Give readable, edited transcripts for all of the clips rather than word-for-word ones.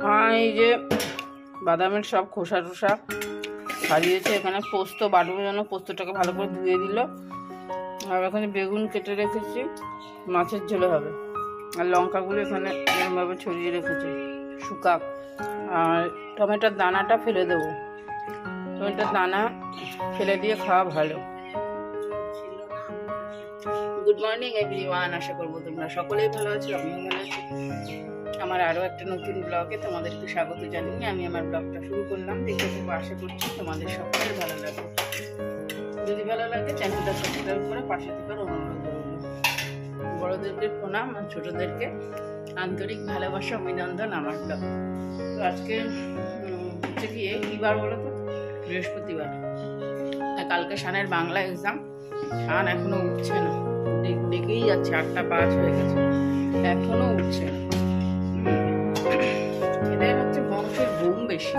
এই যে বাদামের সব খোসা টোসা ছাড়িয়েছে। এখানে পোস্ত বাটুর জন্য পোস্তটাকে ভালো করে ধুয়ে দিল। আর এখানে বেগুন কেটে রেখেছি, মাছের ঝোলে হবে। আর লঙ্কাগুলো এখানে এরকমভাবে ছড়িয়ে রেখেছি শুকা। আর টমেটোর দানাটা ফেলে দেবো, টমেটোর দানা ফেলে দিয়ে খাওয়া ভালো। গুড মর্নিং এভরিওয়ান, আশা করবো তোমরা সকলেই ভালো আছো, আমিও ভালো আছি। আমার আরও একটা নতুন ব্লগে তোমাদেরকে স্বাগত জানিয়ে আমি আমার ব্লগটা শুরু করলাম। দেখে খুব আশা করছি তোমাদের সকলের ভালো লাগবে। যদি ভালো লাগে চ্যানেলটা সাবস্ক্রাইব করে পাশে থাকার অনুরোধ রইল। বড়োদেরকে প্রণাম আর ছোটোদেরকে আন্তরিক ভালোবাসা অভিনন্দন আমার ব্লগ। তো আজকে হচ্ছে গিয়ে কী বার বলো তো? বৃহস্পতিবার। কালকে শানের বাংলা এক্সাম। শান এখনো উঠছে না, ডেকেই যাচ্ছে, 8:05 হয়ে গেছে, এখনো উঠছে না। এদের হচ্ছে বংশের ঘুম বেশি,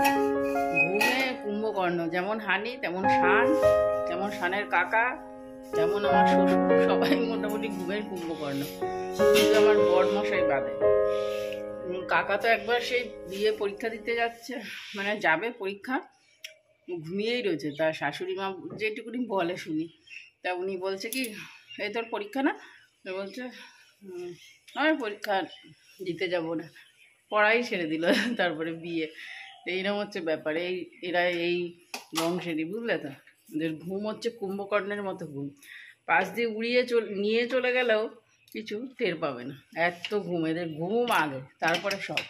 ঘুমে কুম্ভকর্ণ। যেমন হানি তেমন শান, তেমন শানের কাকা, তেমন আমার শ্বশুর, সবাই মোটামুটি ঘুমের কুম্ভকর্ণ। কিন্তু আমার বড়মশাই বাদে। কাকা তো একবার সেই বিয়ে পরীক্ষা দিতে যাচ্ছে, মানে যাবে পরীক্ষা, ঘুমিয়েই রয়েছে। তার শাশুড়ি মা যেটুকুনি বলে শুনি, তা উনি বলছে কি, এই তোর পরীক্ষা না? বলছে আমি পরীক্ষা দিতে যাব না, পড়াই ছেড়ে দিল, তারপরে বিয়ে। এইরকম হচ্ছে ব্যাপার। এরা এই বংশেরই, বুঝলে তো? এদের ঘুম হচ্ছে কুম্ভকর্ণের মতো ঘুম। পাশ দিয়ে উড়িয়ে নিয়ে চলে গেলেও কিছু টের পাবে না, এত ঘুম এদের। ঘুম আগে, তারপরে সব।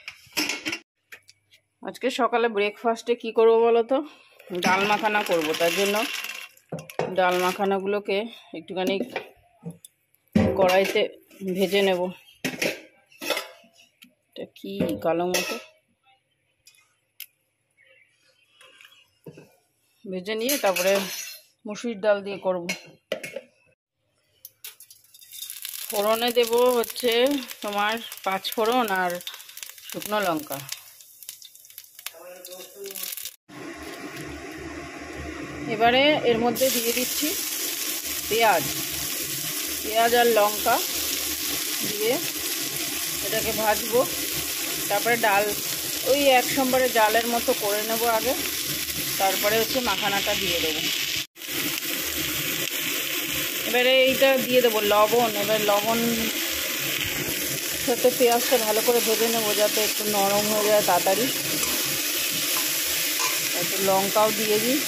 আজকে সকালে ব্রেকফাস্টে কি করব বলো তো? ডাল মাখানা করবো। তার জন্য ডাল মাখানাগুলোকে একটুখানি কড়াইতে ভেজে নেব। এটা কি কালো মতো, ভেজে নিয়ে তারপরে মুসুরির ডাল দিয়ে করব। ফোড়নে দেব হচ্ছে তোমার 5 ফোড়ন আর শুকনো লঙ্কা। এবারে এর মধ্যে দিয়ে দিচ্ছি পেঁয়াজ আর লঙ্কা দিয়ে এটাকে ভাজবো। তারপরে ডাল ওই এক সম্বারে জালের মতো করে নেব আগে, তারপরে হচ্ছে মাখানাটা দিয়ে দেবো। এবারে এইটা দিয়ে দেবো লবণ। এবার লবণ সাথে পেঁয়াজটা ভালো করে ভেজে নেবো যাতে একটু নরম হয়ে যায় তাড়াতাড়ি। একটু লঙ্কাও দিয়ে দিই।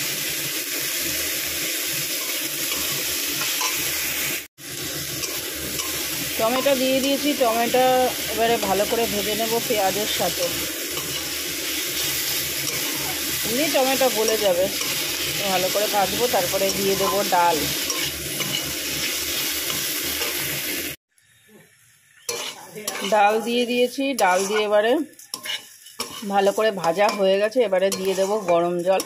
টমেটো দিয়ে দিয়েছি, টমেটো এবারে ভালো করে ভেজে নেব পেঁয়াজের সাথে। এমনি টমেটো গলে যাবে, ভালো করে ভাজবো। তারপরে দিয়ে দেবো ডাল। ডাল দিয়ে দিয়েছি, ডাল দিয়ে এবারে ভালো করে ভাজা হয়ে গেছে। এবারে দিয়ে দেবো গরম জল।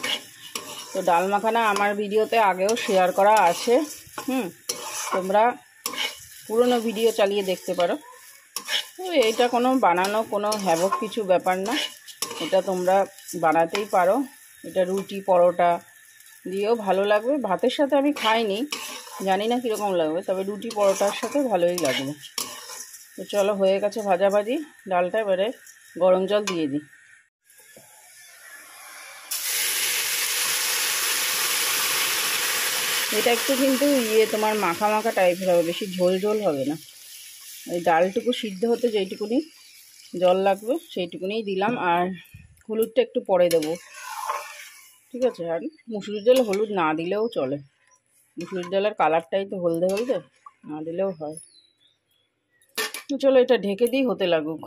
তো ডাল মাখানা আমার ভিডিওতে আগেও শেয়ার করা আছে, তোমরা পুরনো ভিডিও চালিয়ে দেখতে পারো। এইটা কোনো বানানো কোনো হ্যাবক কিছু ব্যাপার না, এটা তোমরা বানাতেই পারো। এটা রুটি পরোটা দিয়েও ভালো লাগবে। ভাতের সাথে আমি খাইনি, জানি না কীরকম লাগবে, তবে রুটি পরোটার সাথে ভালোই লাগবে। তো চলো, হয়ে গেছে ভাজাভাজি ডালটা। এবারে গরম জল দিয়ে দিই। এটা একটু কিন্তু তোমার মাখা মাখা টাইপের হবে, বেশি ঝোল ঝোল হবে না। ওই ডালটুকু সিদ্ধ হতে যেইটুকুনি জল লাগবে সেইটুকুনিই দিলাম। আর হলুদটা একটু পরে দেবো, ঠিক আছে? আর মুসুরির ডালে হলুদ না দিলেও চলে, মুসুরির ডালের কালারটাই তো হলদে হলদে, না দিলেও হয়। চলো এটা ঢেকে দিই, হতে লাগুক।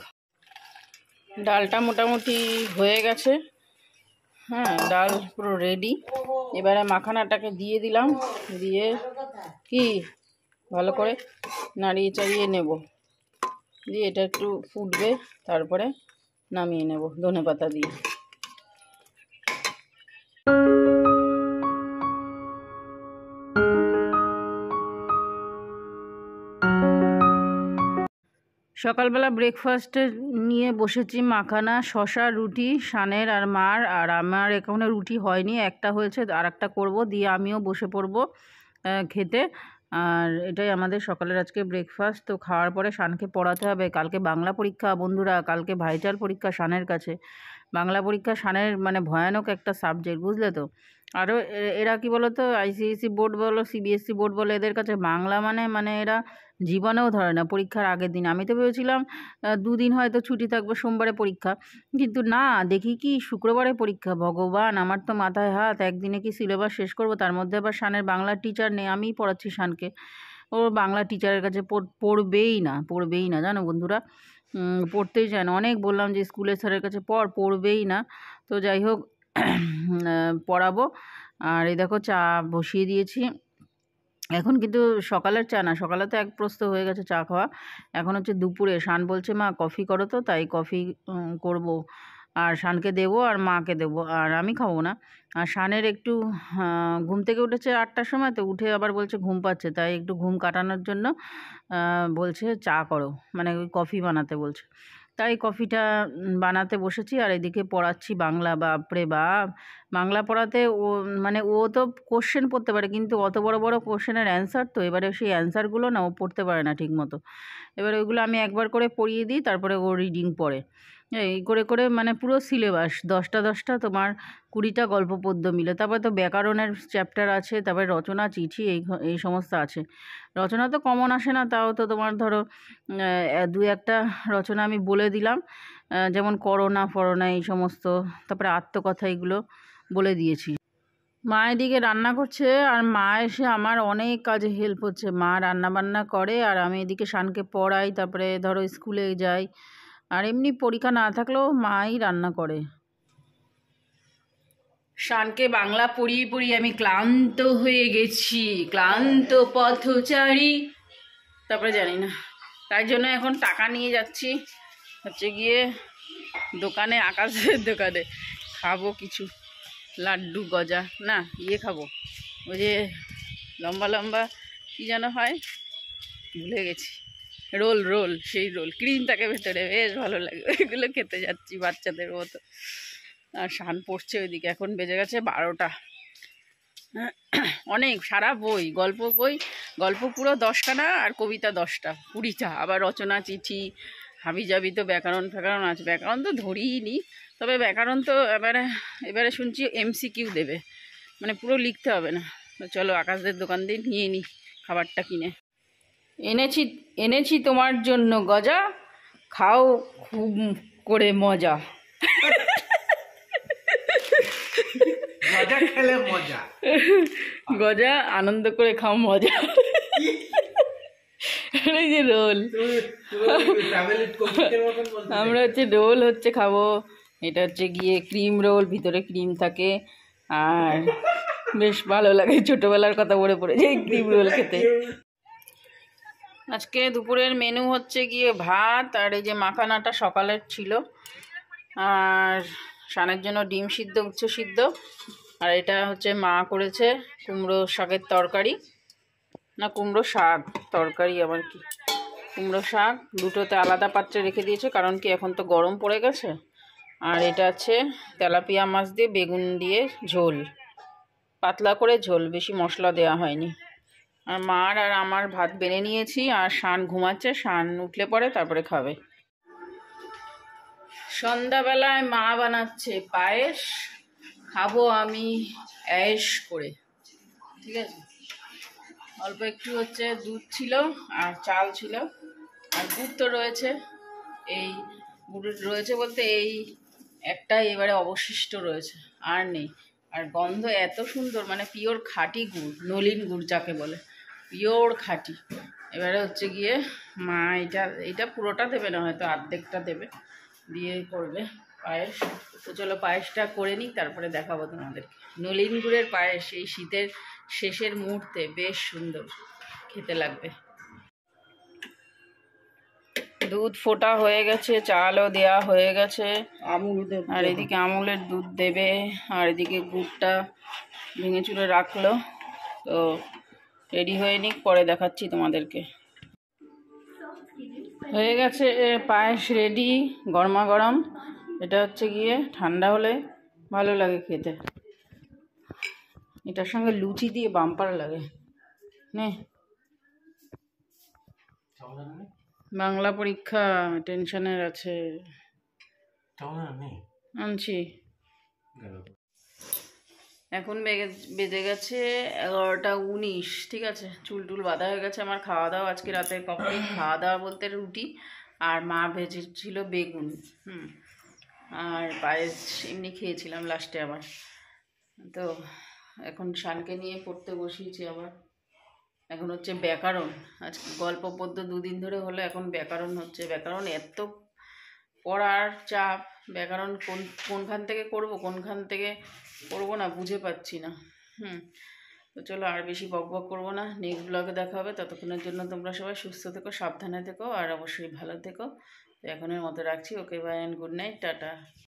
ডালটা মোটামুটি হয়ে গেছে, ডাল পুরো রেডি। এবারে মাখানাটাকে দিয়ে দিলাম, দিয়ে কি ভালো করে নাড়িয়ে চাড়িয়ে নেব। দিয়ে এটা একটু ফুটবে, তারপরে নামিয়ে নেব ধনেপাতা দিয়ে। সকালবেলা ব্রেকফাস্টে নিয়ে বসেছি মাখানা, শশা, রুটি, শানের আর মার। আর আমার এখানে রুটি হয়নি, একটা হয়েছে, আর একটা করবো, দিয়ে আমিও বসে পড়বো খেতে। আর এটাই আমাদের সকালের আজকে ব্রেকফাস্ট। তো খাওয়ার পরে শানকে পড়াতে হবে, কালকে বাংলা পরীক্ষা বন্ধুরা, কালকে ভাইটাল পরীক্ষা শানের কাছে। বাংলা পরীক্ষা শানের মানে ভয়ানক একটা সাবজেক্ট, বুঝলে তো। আরও এরা কি বলো তো, আইসিএসসি বোর্ড বলো সিবিএসসি বোর্ড বলো, এদের কাছে বাংলা মানে এরা জীবনেও ধরে না পরীক্ষার আগের দিন। আমি তো ভেবেছিলাম 2 দিন হয়তো ছুটি থাকবে, সোমবারে পরীক্ষা, কিন্তু না, দেখি কি শুক্রবারে পরীক্ষা। ভগবান, আমার তো মাথায় হাত, একদিনে কি সিলেবাস শেষ করব? তার মধ্যে আবার শানের বাংলার টিচার নেই, আমিই পড়াচ্ছি শানকে। ও বাংলা টিচারের কাছে পড়বেই না জানো বন্ধুরা, পড়তেই চায় না। অনেক বললাম যে স্কুলের স্যারের কাছে পড়বেই না। তো যাই হোক, পড়াবো। আর এই দেখো চা বসিয়ে দিয়েছি। এখন কিন্তু সকালের চা না, সকালে তো এক প্রস্ত হয়ে গেছে চা খাওয়া। এখন হচ্ছে দুপুরে। শান বলছে মা কফি করো, তো তাই কফি করব, আর শানকে দেবো আর মাকে দেবো, আর আমি খাবো না। আর শানের একটু ঘুম থেকে উঠেছে 8টার সময়, তো উঠে আবার বলছে ঘুম পাচ্ছে, তাই একটু ঘুম কাটানোর জন্য বলছে চা করো, মানে ওই কফি বানাতে বলছে। তাই কফিটা বানাতে বসেছি, আর এদিকে পড়াচ্ছি বাংলা। বাপরে বাপ, বাংলা পড়াতে ও মানে ও তো কোশ্চেন পড়তে পারে, কিন্তু অত বড় বড় কোশ্চেনের অ্যান্সার, তো এবারে সেই অ্যান্সারগুলো না ও পড়তে পারে না ঠিক মতো। এবারে ওইগুলো আমি একবার করে পড়িয়ে দিই, তারপরে ও রিডিং পড়ে। এই করে করে মানে পুরো সিলেবাস 10টা তোমার 20টা গল্প পদ্য মিলে। তারপরে তো ব্যাকরণের চ্যাপ্টার আছে, তারপরে রচনা, চিঠি, এই সমস্ত আছে। রচনা তো কমন আসে না, তাও তো তোমার ধরো 2-1টা রচনা আমি বলে দিলাম, যেমন করোনা ফরোনা এই সমস্ত, তারপরে আত্মকথা, এগুলো বলে দিয়েছি। মা এদিকে রান্না করছে, আর মা এসে আমার অনেক কাজে হেল্প হচ্ছে। মা রান্না বান্না করে, আর আমি এদিকে শানকে পড়াই, তারপরে ধরো স্কুলে যাই, আর এমনি পরীক্ষা না থাকলেও মাই রান্না করে। শানকে বাংলা পড়িয়ে পড়িয়ে আমি ক্লান্ত হয়ে গেছি, ক্লান্ত পথচারী। তারপরে জানি না, তাই জন্য এখন টাকা নিয়ে যাচ্ছি হচ্ছে গিয়ে দোকানে, আকাশের দোকানে। খাবো কিছু লাড্ডু, গজা, না খাবো, ওই যে লম্বা লম্বা কী যেন হয়, ভুলে গেছি, রোল, সেই রোল, ক্রিম থাকে ভেতরে, বেশ ভালো লাগে, ওইগুলো খেতে যাচ্ছি বাচ্চাদের মতো। আর শান পড়ছে ওইদিকে, এখন বেজে গেছে 12টা। অনেক, সারা বই, গল্প পুরো 10খানা, আর কবিতা 10টা 20টা, আবার রচনা, চিঠি, হাবিজাবি তো ব্যাকরণ ফ্যাকরণ আছে। ব্যাকরণ তো ধরিই নি, তবে ব্যাকরণ তো এবারে শুনছি MCQ দেবে, মানে পুরো লিখতে হবে না। চলো আকাশদের দোকান দিয়ে নিয়ে নিই খাবারটা কিনে। এনেছি তোমার জন্য গজা, খাও খুব করে মজা। গজা খেলে মজা, গজা আনন্দ করে খাও মজা। এই যে রোল, আমরা হচ্ছে রোল হচ্ছে খাবো। এটা হচ্ছে গিয়ে ক্রিম রোল, ভিতরে ক্রিম থাকে, আর বেশ ভালো লাগে। ছোটবেলার কথা মনে পড়েছে এই ক্রিম রোল খেতে। আজকে দুপুরের মেনু হচ্ছে গিয়ে ভাত, আর এই যে মাখানাটা সকালের ছিল, আর শানের জন্য ডিম সিদ্ধ, উচ্ছে সিদ্ধ, আর এটা হচ্ছে মা করেছে কুমড়ো শাকের তরকারি, না কুমড়ো শাক তরকারি, আবার কি কুমড়ো শাক, দুটোতে আলাদা পাত্রে রেখে দিয়েছে, কারণ কি এখন তো গরম পড়ে গেছে। আর এটা আছে তেলাপিয়া মাছ দিয়ে বেগুন দিয়ে ঝোল, পাতলা করে ঝোল, বেশি মশলা দেওয়া হয়নি। আর মার আর আমার ভাত বেড়ে নিয়েছি, আর শান ঘুমাচ্ছে, শান উঠলে পরে তারপরে খাবে। সন্ধ্যাবেলায় মা বানাচ্ছে পায়েস, খাবো আমি অ্যাশ করে, ঠিক আছে। অল্প একটু হচ্ছে দুধ ছিল, আর চাল ছিল, আর গুড় তো রয়েছে, এই গুড় রয়েছে বলতে এই একটাই এবারে অবশিষ্ট রয়েছে, আর নেই। আর গন্ধ এত সুন্দর, মানে পিওর খাঁটি গুড়, নলিন গুড় যাকে বলে, পিওর খাঁটি। এবারে হচ্ছে গিয়ে মা এটা পুরোটা দেবে না, হয়তো অর্ধেকটা দেবে, দিয়ে করবে পায়েস। তো চলো পায়েসটা করে নিই, তারপরে দেখাবো তোমাদেরকে। নলিন গুড়ের পায়েস এই শীতের শেষের মুহূর্তে বেশ সুন্দর খেতে লাগবে। দুধ ফোটা হয়ে গেছে, চালও দেওয়া হয়ে গেছে, আর এদিকে আমুলের দুধ দেবে, আর এদিকে গুড়টা ভেঙে চুরে রাখলো। তো রেডি হয়ে নিক, পরে দেখাচ্ছি তোমাদেরকে। হয়ে গেছে পায়েস রেডি, গরমা গরম। এটা হচ্ছে গিয়ে ঠান্ডা হলে ভালো লাগে খেতে, এটার সঙ্গে লুচি দিয়ে বাম্পার লাগে। নে বাংলা পরীক্ষা, টেনশনের আছে। আনছি। এখন বেজে গেছে 11:19, ঠিক আছে। চুল টুল বাঁধা হয়ে গেছে আমার। খাওয়া দাওয়া আজকে রাতে কমপ্লিট। খাওয়া দাওয়া বলতে রুটি, আর মা ভেজেছিল বেগুন, আর পায়েস এমনি খেয়েছিলাম লাস্টে আবার। তো এখন শানকে নিয়ে পড়তে বসিয়েছি আবার। এখন হচ্ছে ব্যাকরণ। আজকে গল্প পদ্য 2 দিন ধরে হলো, এখন ব্যাকরণ হচ্ছে। ব্যাকরণ এত পড়ার চাপ, ব্যাকরণ কোনখান থেকে করব কোনখান থেকে করবো না বুঝে পাচ্ছি না। তো চলো আর বেশি বক বক করবো না, নেক্সট ব্লগে দেখা হবে। ততক্ষণের জন্য তোমরা সবাই সুস্থ থেকো, সাবধানে থেকো, আর অবশ্যই ভালো থেকো। তো এখনের মতো রাখছি। Okay, bye and good night, tata.